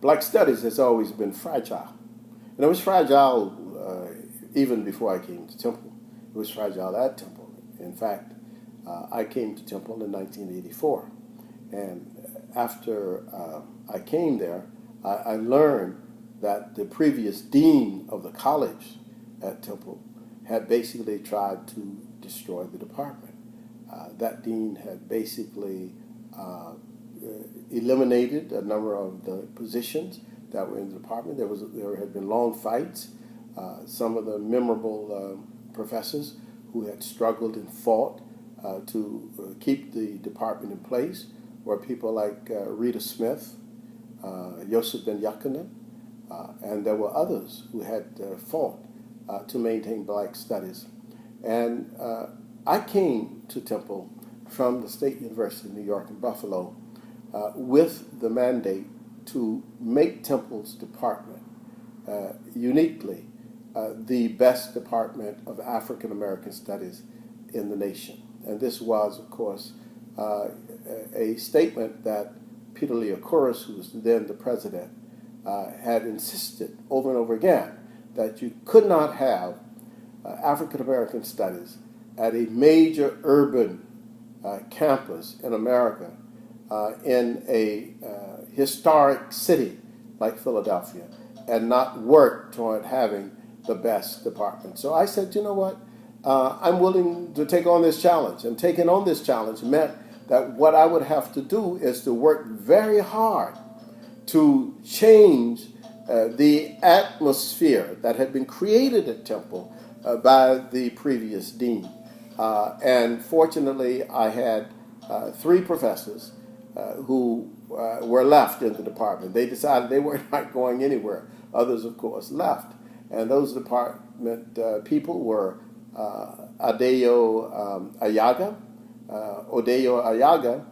Black studies has always been fragile. And it was fragile even before I came to Temple. It was fragile at Temple. In fact, I came to Temple in 1984. And after I came there, I learned that the previous dean of the college at Temple had basically tried to destroy the department. That dean had basically eliminated a number of the positions that were in the department. There had been long fights. Some of the memorable professors who had struggled and fought to keep the department in place were people like Rita Smith, Yosef Ben Yakinen, and there were others who had fought to maintain Black studies. And I came to Temple from the State University of New York in Buffalo with the mandate to make Temple's department uniquely the best department of African American studies in the nation. And this was, of course, a statement that Peter Leocoris, who was then the president, had insisted over and over again that you could not have African American studies at a major urban campus in America in a historic city like Philadelphia and not work toward having the best department. So I said, you know what, I'm willing to take on this challenge. And taking on this challenge meant that what I would have to do is to work very hard to change the atmosphere that had been created at Temple by the previous dean. And fortunately, I had three professors who were left in the department. They decided they were not going anywhere. Others, of course, left. And those department people were Adeyo Ayaga. Odeyo Ayaga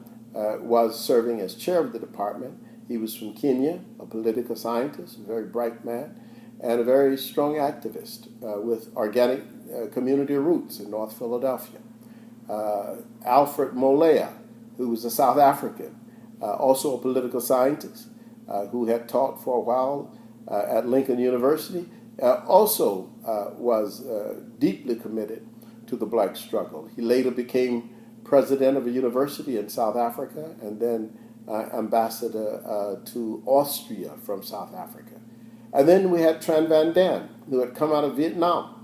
was serving as chair of the department. He was from Kenya, a political scientist, a very bright man, and a very strong activist with organic community roots in North Philadelphia. Alfred Molea, who was a South African, also a political scientist, who had taught for a while at Lincoln University, also was deeply committed to the Black struggle. He later became president of a university in South Africa and then ambassador to Austria from South Africa. And then we had Tran Van Dan, who had come out of Vietnam.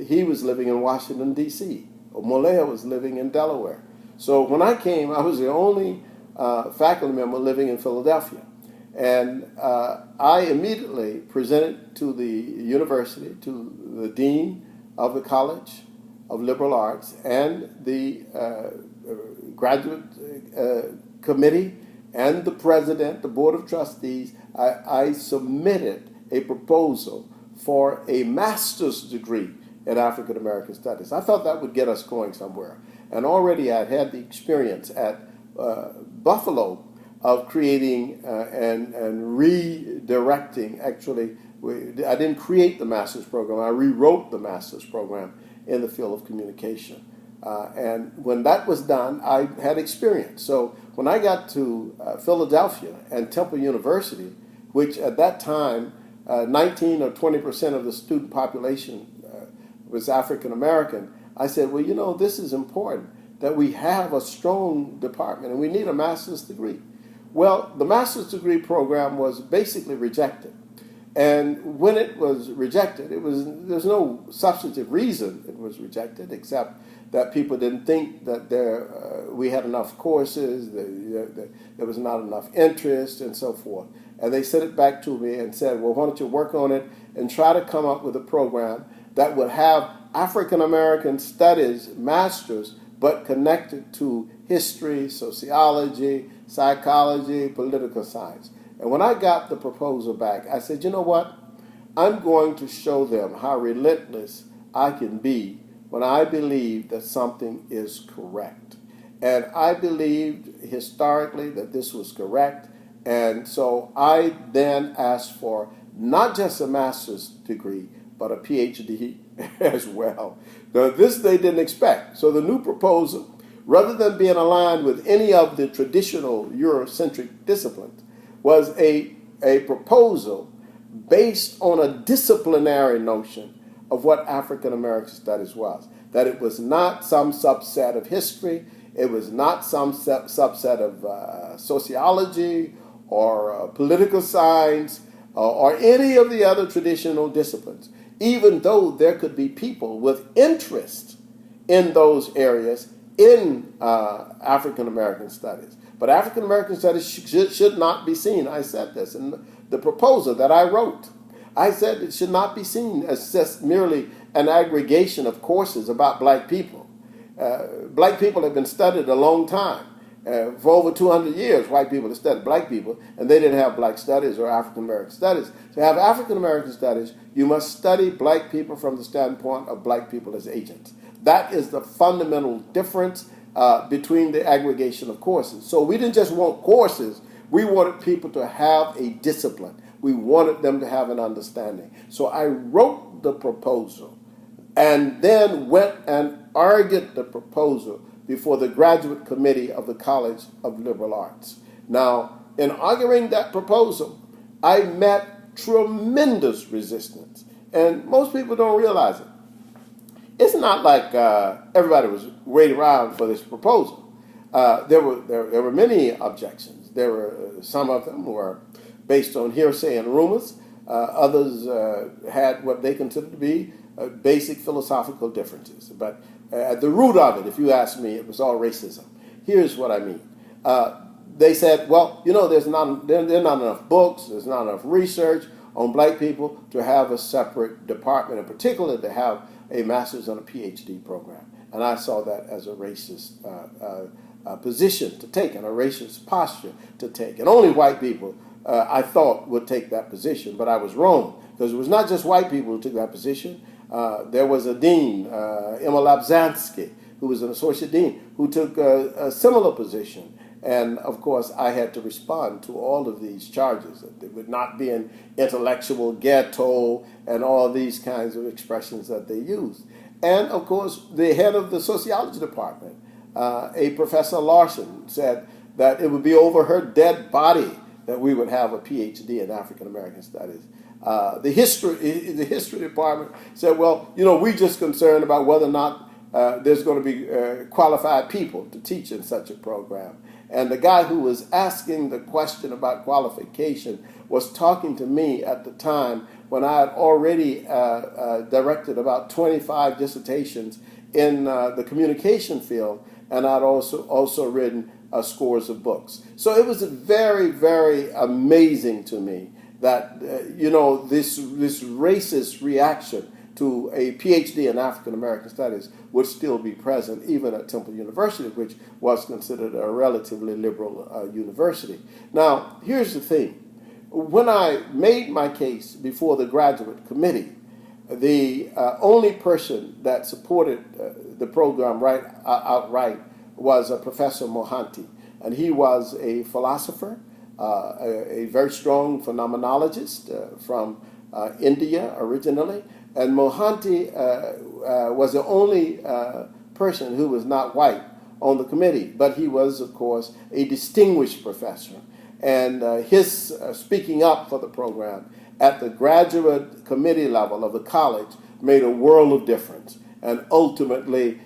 He was living in Washington, D.C. Molea was living in Delaware. So when I came, I was the only faculty member living in Philadelphia. And I immediately presented to the university, to the dean of the College of Liberal Arts and the graduate committee and the president, the board of trustees. I submitted a proposal for a master's degree in African American Studies. I thought that would get us going somewhere. And already I'd had the experience at Buffalo of creating and redirecting. Actually, I didn't create the master's program. I rewrote the master's program in the field of communication. And when that was done, I had experience. So when I got to Philadelphia and Temple University, which at that time, 19 or 20% of the student population was African American, I said, well, you know, this is important that we have a strong department and we need a master's degree. Well, the master's degree program was basically rejected. And when it was rejected, there's no substantive reason it was rejected except that people didn't think that we had enough courses, there was not enough interest, and so forth. And they sent it back to me and said, well, why don't you work on it and try to come up with a program that would have African American Studies masters, but connected to history, sociology, psychology, political science. And when I got the proposal back, I said, you know what? I'm going to show them how relentless I can be when I believe that something is correct. And I believed historically that this was correct. And so I then asked for not just a master's degree, but a PhD as well. Now, this they didn't expect. So the new proposal, rather than being aligned with any of the traditional Eurocentric disciplines, was a a proposal based on a disciplinary notion of what African American studies was. That it was not some subset of history, it was not some subset of sociology or political science or any of the other traditional disciplines, even though there could be people with interest in those areas in African American studies. But African American studies should not be seen. I said this in the proposal that I wrote. I said it should not be seen as just merely an aggregation of courses about black people. Black people have been studied a long time. For over 200 years, white people have studied black people, and they didn't have black studies or African American studies. To have African American studies, you must study black people from the standpoint of black people as agents. That is the fundamental difference between the aggregation of courses. So we didn't just want courses, we wanted people to have a discipline. We wanted them to have an understanding. So I wrote the proposal and then went and argued the proposal before the graduate committee of the College of Liberal Arts. Now, in arguing that proposal, I met tremendous resistance. And most people don't realize it. It's not like everybody was waiting around for this proposal. There were many objections. There were some of them were based on hearsay and rumors. Others had what they considered to be basic philosophical differences. But at the root of it, if you ask me, it was all racism. Here's what I mean. They said, well, you know, there are not enough books, there's not enough research on black people to have a separate department, in particular to have a master's and a PhD program. And I saw that as a racist position to take and a racist posture to take. And only white people, I thought, would take that position, but I was wrong, because it was not just white people who took that position. There was a dean, Emma Labzansky, who was an associate dean, who took a similar position. And, of course, I had to respond to all of these charges, that there would not be an intellectual ghetto and all these kinds of expressions that they used. And, of course, the head of the sociology department, a Professor Larson, said that it would be over her dead body that we would have a PhD in African American studies. The history department said, well, you know, we're just concerned about whether or not there's going to be qualified people to teach in such a program. And the guy who was asking the question about qualification was talking to me at the time when I had already directed about 25 dissertations in the communication field, and I'd also written scores of books. So it was very, very amazing to me that, this racist reaction to a PhD in African American Studies would still be present even at Temple University, which was considered a relatively liberal university. Now, here's the thing. When I made my case before the graduate committee, the only person that supported the program outright was Professor Mohanty, and he was a philosopher, a very strong phenomenologist from India originally. And Mohanty was the only person who was not white on the committee, but he was, of course, a distinguished professor. And his speaking up for the program at the graduate committee level of the college made a world of difference. And ultimately,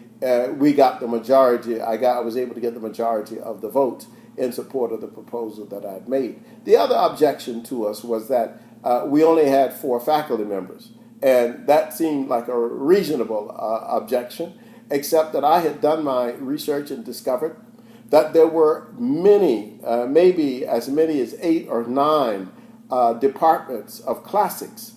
we got the majority. I was able to get the majority of the votes in support of the proposal that I'd made. The other objection to us was that we only had 4 faculty members. And that seemed like a reasonable objection, except that I had done my research and discovered that there were many, maybe as many as 8 or 9 departments of classics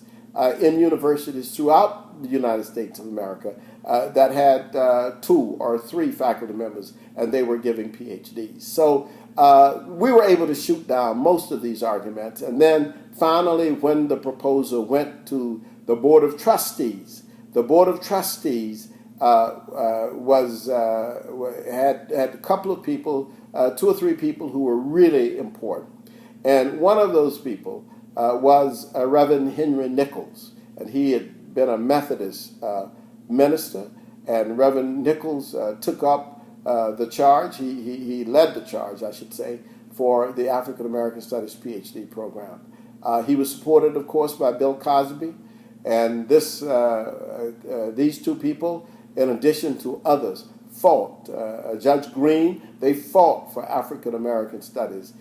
in universities throughout the United States of America that had 2 or 3 faculty members, and they were giving PhDs. So we were able to shoot down most of these arguments. And then finally, when the proposal went to the Board of Trustees, the Board of Trustees had a couple of people, 2 or 3 people who were really important. And one of those people was Reverend Henry Nichols, and he had been a Methodist minister, and Reverend Nichols took up the charge. He led the charge, I should say, for the African American Studies PhD program. He was supported, of course, by Bill Cosby, and these two people, in addition to others, fought. Judge Green, they fought for African American studies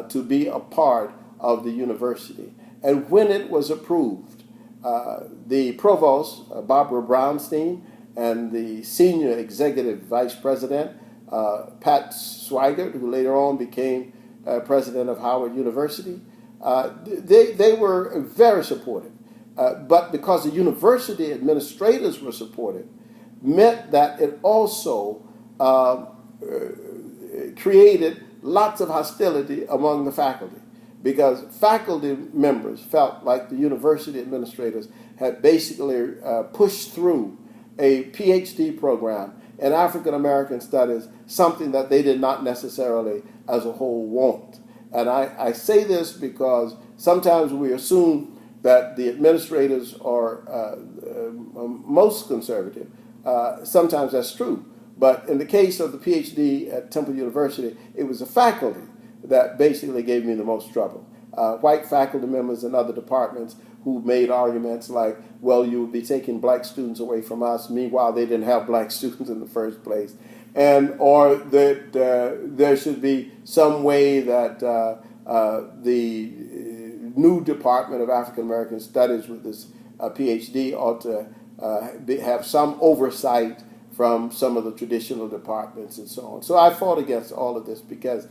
to be a part of the university. And when it was approved, the provost, Barbara Brownstein, and the senior executive vice president, Pat Swigert, who later on became president of Howard University, they were very supportive. But because the university administrators were supportive, meant that it also created lots of hostility among the faculty, because faculty members felt like the university administrators had basically pushed through a PhD program in African American studies, something that they did not necessarily as a whole want. And I say this because sometimes we assume that the administrators are most conservative. Sometimes that's true. But in the case of the PhD at Temple University, it was the faculty that basically gave me the most trouble. White faculty members in other departments who made arguments like, well, you would be taking black students away from us. Meanwhile, they didn't have black students in the first place. Or that there should be some way that the new Department of African American Studies with this PhD ought to have some oversight from some of the traditional departments and so on. So I fought against all of this because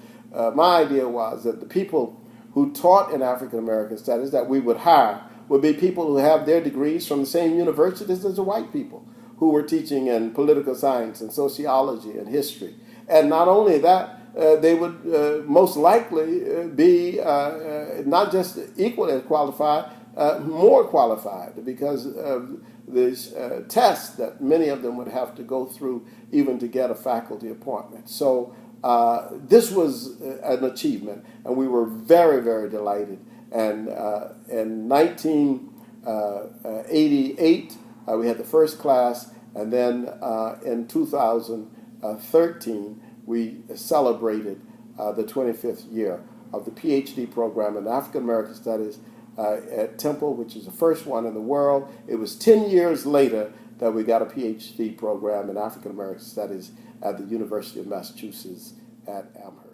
my idea was that the people who taught in African American Studies that we would hire would be people who have their degrees from the same universities as the white people who were teaching in political science and sociology and history. And not only that, they would most likely be not just equally as qualified, more qualified, because of this test that many of them would have to go through even to get a faculty appointment. So this was an achievement, and we were very, very delighted. And in 1988, we had the first class, and then in 2013, we celebrated the 25th year of the PhD program in African American Studies at Temple, which is the first one in the world. It was 10 years later that we got a PhD program in African American Studies at the University of Massachusetts at Amherst.